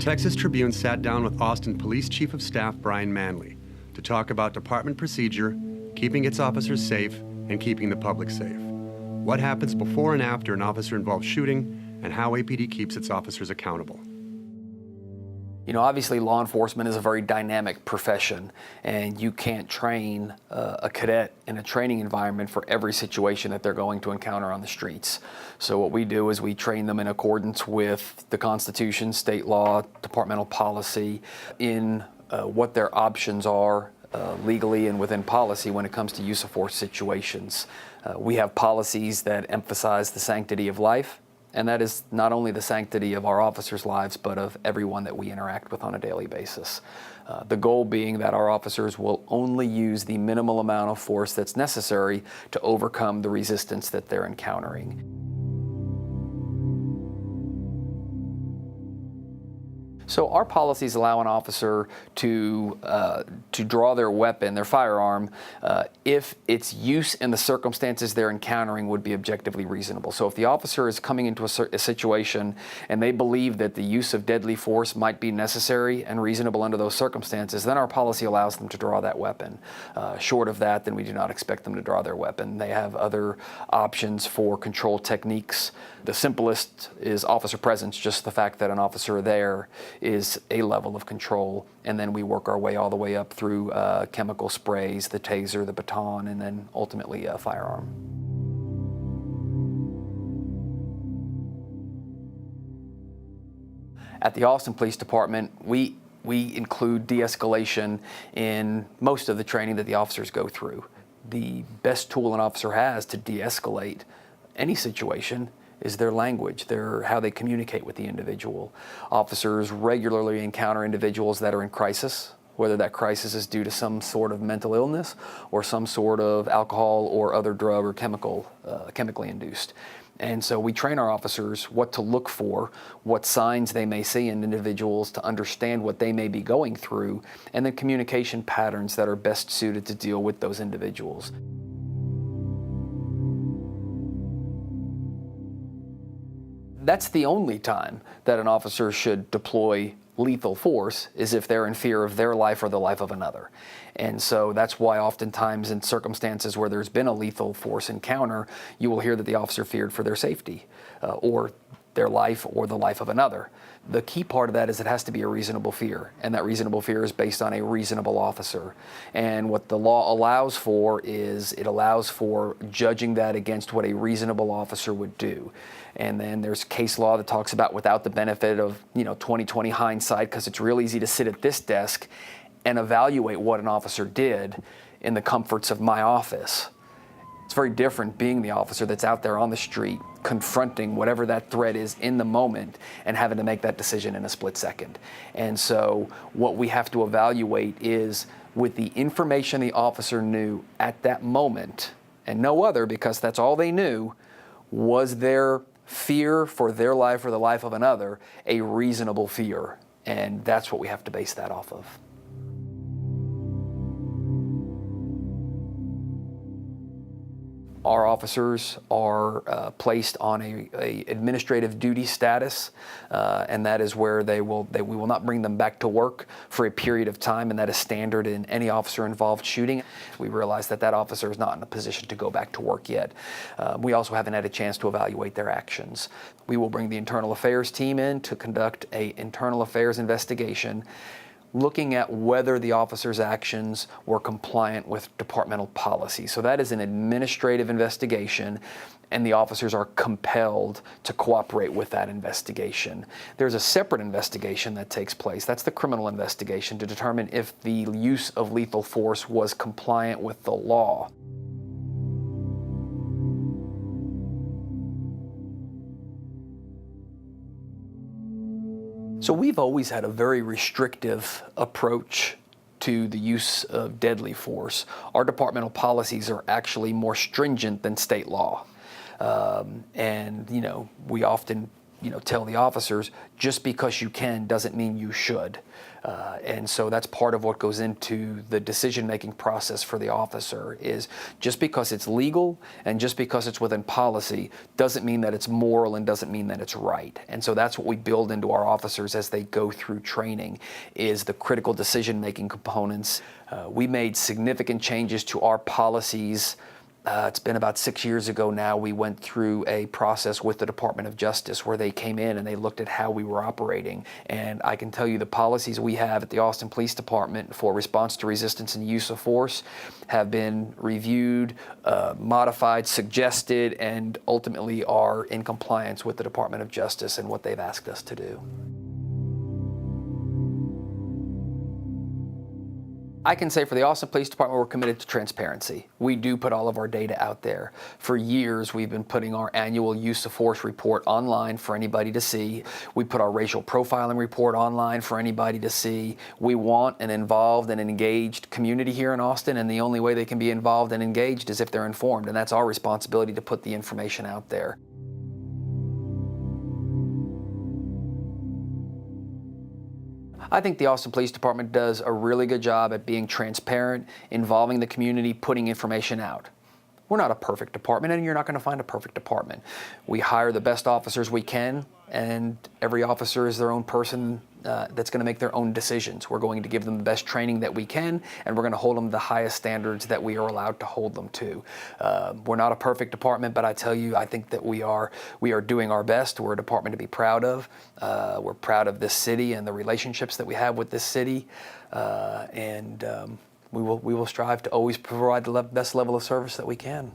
Texas Tribune sat down with Austin Police Chief of Staff Brian Manley to talk about department procedure, keeping its officers safe, and keeping the public safe. What happens before and after an officer-involved shooting, and how APD keeps its officers accountable. You know, obviously law enforcement is a very dynamic profession, and you can't train a cadet in a training environment for every situation that they're going to encounter on the streets. So what we do is we train them in accordance with the Constitution, state law, departmental policy, in what their options are legally and within policy when it comes to use of force situations. We have policies that emphasize the sanctity of life, and that is not only the sanctity of our officers' lives, but of everyone that we interact with on a daily basis. The goal being that our officers will only use the minimal amount of force that's necessary to overcome the resistance that they're encountering. So our policies allow an officer to draw their weapon, their firearm, if its use in the circumstances they're encountering would be objectively reasonable. So if the officer is coming into a situation and they believe that the use of deadly force might be necessary and reasonable under those circumstances, then our policy allows them to draw that weapon. Short of that, then we do not expect them to draw their weapon. They have other options for control techniques. The simplest is officer presence, just the fact that an officer there is a level of control, and then we work our way all the way up through chemical sprays, the taser, the baton, and then ultimately a firearm. At the Austin Police Department, we include de-escalation in most of the training that the officers go through. The best tool an officer has to de-escalate any situation is their language, how they communicate with the individual. Officers regularly encounter individuals that are in crisis, whether that crisis is due to some sort of mental illness or some sort of alcohol or other drug or chemically induced. And so we train our officers what to look for, what signs they may see in individuals to understand what they may be going through, and then communication patterns that are best suited to deal with those individuals. That's the only time that an officer should deploy lethal force, is if they're in fear of their life or the life of another. And so that's why oftentimes in circumstances where there's been a lethal force encounter, you will hear that the officer feared for their safety or their life or the life of another. The key part of that is it has to be a reasonable fear, and that reasonable fear is based on a reasonable officer. And what the law allows for is it allows for judging that against what a reasonable officer would do. And then there's case law that talks about without the benefit of 20/20 hindsight, because it's real easy to sit at this desk and evaluate what an officer did in the comforts of my office. It's very different being the officer that's out there on the street confronting whatever that threat is in the moment and having to make that decision in a split second. And so what we have to evaluate is, with the information the officer knew at that moment and no other, because that's all they knew, was their fear for their life or the life of another a reasonable fear? And that's what we have to base that off of. Our officers are placed on a administrative duty status, and that is where we will not bring them back to work for a period of time, and that is standard in any officer-involved shooting. We realize that that officer is not in a position to go back to work yet. We also haven't had a chance to evaluate their actions. We will bring the internal affairs team in to conduct an internal affairs investigation, looking at whether the officer's actions were compliant with departmental policy. So that is an administrative investigation, and the officers are compelled to cooperate with that investigation. There's a separate investigation that takes place. That's the criminal investigation, to determine if the use of lethal force was compliant with the law. So we've always had a very restrictive approach to the use of deadly force. Our departmental policies are actually more stringent than state law. And we often tell the officers, just because you can doesn't mean you should. And so that's part of what goes into the decision-making process for the officer, is just because it's legal and just because it's within policy doesn't mean that it's moral and doesn't mean that it's right. And so that's what we build into our officers as they go through training, is the critical decision-making components. We made significant changes to our policies. It's been about 6 years ago now. We went through a process with the Department of Justice where they came in and they looked at how we were operating. And I can tell you the policies we have at the Austin Police Department for response to resistance and use of force have been reviewed, modified, suggested, and ultimately are in compliance with the Department of Justice and what they've asked us to do. I can say for the Austin Police Department, we're committed to transparency. We do put all of our data out there. For years, we've been putting our annual use of force report online for anybody to see. We put our racial profiling report online for anybody to see. We want an involved and engaged community here in Austin, and the only way they can be involved and engaged is if they're informed, and that's our responsibility to put the information out there. I think the Austin Police Department does a really good job at being transparent, involving the community, putting information out. We're not a perfect department, and you're not going to find a perfect department. We hire the best officers we can, and every officer is their own person that's going to make their own decisions. We're going to give them the best training that we can, and we're going to hold them to the highest standards that we are allowed to hold them to. We're not a perfect department, but I tell you, I think that we are doing our best. We're a department to be proud of. We're proud of this city and the relationships that we have with this city, and we will strive to always provide the best level of service that we can.